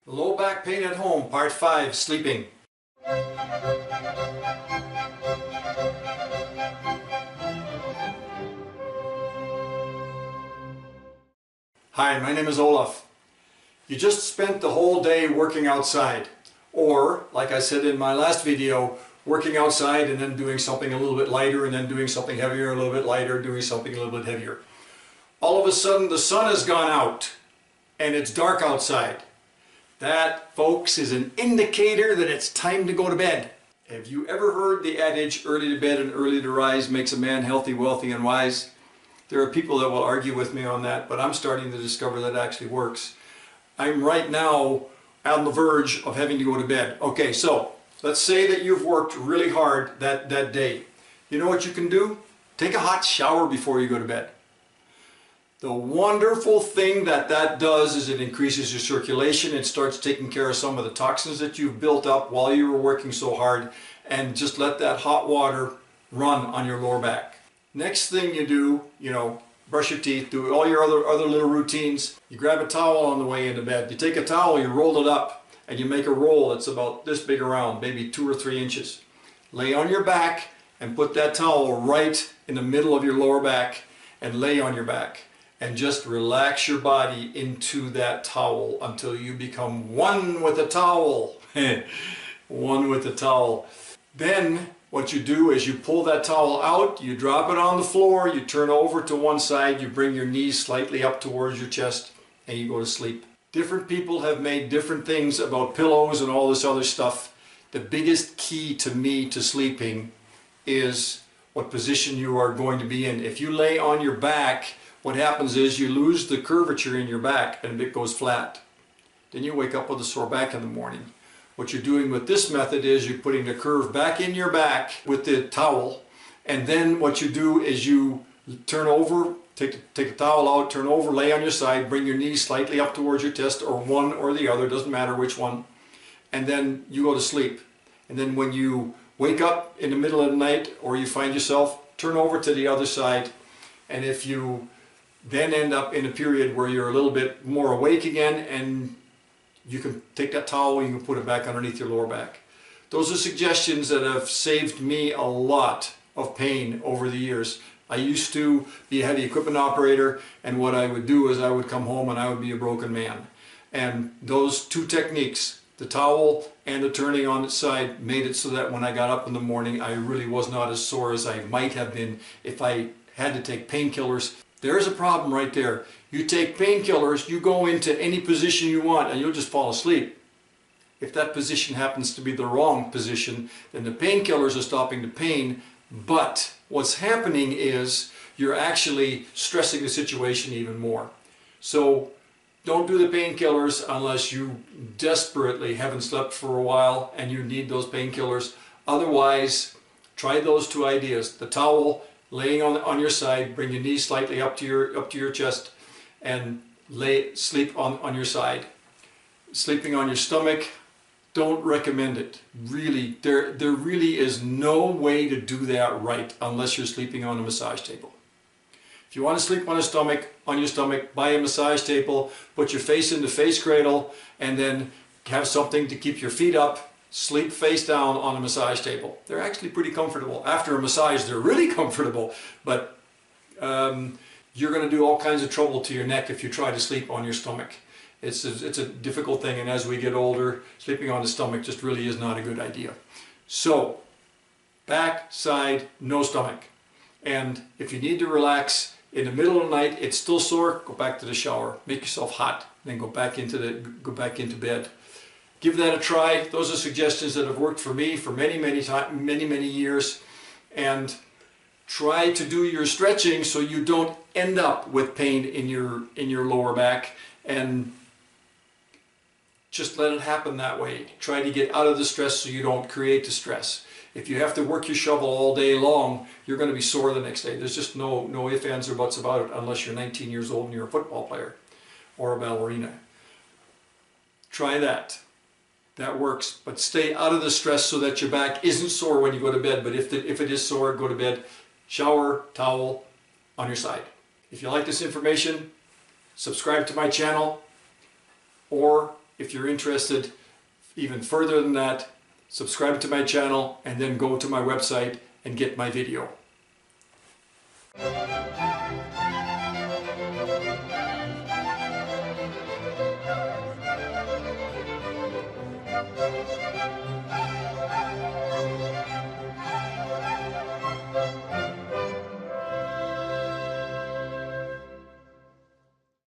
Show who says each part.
Speaker 1: Low back pain at home, part 5, sleeping. Hi, my name is Olaf. You just spent the whole day working outside, or, like I said in my last video, working outside and then doing something a little bit lighter and then doing something heavier, a little bit lighter, doing something a little bit heavier. All of a sudden the sun has gone out and it's dark outside. That, folks, is an indicator that it's time to go to bed. Have you ever heard the adage, early to bed and early to rise makes a man healthy, wealthy, and wise? There are people that will argue with me on that, but I'm starting to discover that it actually works. I'm right now on the verge of having to go to bed. Okay, so let's say that you've worked really hard that day. You know what you can do? Take a hot shower before you go to bed. The wonderful thing that does is it increases your circulation. It starts taking care of some of the toxins that you've built up while you were working so hard, and just let that hot water run on your lower back. Next thing you do, brush your teeth, do all your other little routines. You grab a towel on the way into bed. You take a towel, you roll it up, and you make a roll that's about this big around, maybe 2 or 3 inches. Lay on your back and put that towel right in the middle of your lower back and lay on your back. And just relax your body into that towel until you become one with the towel. One with the towel. Then what you do is you pull that towel out, you drop it on the floor, you turn over to one side, you bring your knees slightly up towards your chest, and you go to sleep. Different people have made different things about pillows and all this other stuff. The biggest key to me to sleeping is what position you are going to be in. If you lay on your back, what happens is you lose the curvature in your back and it goes flat. Then you wake up with a sore back in the morning. What you're doing with this method is you're putting the curve back in your back with the towel, and then what you do is you turn over, take the towel out, turn over, lay on your side, bring your knees slightly up towards your chest, or one or the other, doesn't matter which one, and then you go to sleep. And then when you wake up in the middle of the night or you find yourself, turn over to the other side, and if you then end up in a period where you're a little bit more awake again, and you can take that towel and you can put it back underneath your lower back. Those are suggestions that have saved me a lot of pain over the years. I used to be a heavy equipment operator, and what I would do is I would come home and I would be a broken man. And those two techniques, the towel and the turning on its side, made it so that when I got up in the morning I really was not as sore as I might have been if I had to take painkillers. There's a problem right there. You take painkillers, you go into any position you want and you'll just fall asleep. If that position happens to be the wrong position, then the painkillers are stopping the pain, but what's happening is you're actually stressing the situation even more. So don't do the painkillers unless you desperately haven't slept for a while and you need those painkillers. Otherwise, try those two ideas. The towel, laying on your side, bring your knees slightly up to your chest, and sleep on your side. Sleeping on your stomach, don't recommend it. Really, there really is no way to do that right unless you're sleeping on a massage table. If you want to sleep on your stomach, buy a massage table, put your face in the face cradle, and then have something to keep your feet up. Sleep face down on a massage table. They're actually pretty comfortable. After a massage, they're really comfortable, but you're going to do all kinds of trouble to your neck if you try to sleep on your stomach. It's a difficult thing, and as we get older, sleeping on the stomach just really is not a good idea. So, back, side, no stomach. And if you need to relax in the middle of the night, it's still sore, go back to the shower, make yourself hot, then go back into bed. Give that a try. Those are suggestions that have worked for me for many years. And try to do your stretching so you don't end up with pain in your lower back, and just let it happen that way. Try to get out of the stress so you don't create the stress. If you have to work your shovel all day long, you're going to be sore the next day. There's just no ifs, ands, or buts about it unless you're 19 years old and you're a football player or a ballerina. Try that. That works, but stay out of the stress so that your back isn't sore when you go to bed. But if it is sore, go to bed, shower, towel on your side. If you like this information, subscribe to my channel or If you're interested even further than that, subscribe to my channel and then go to my website and get my video.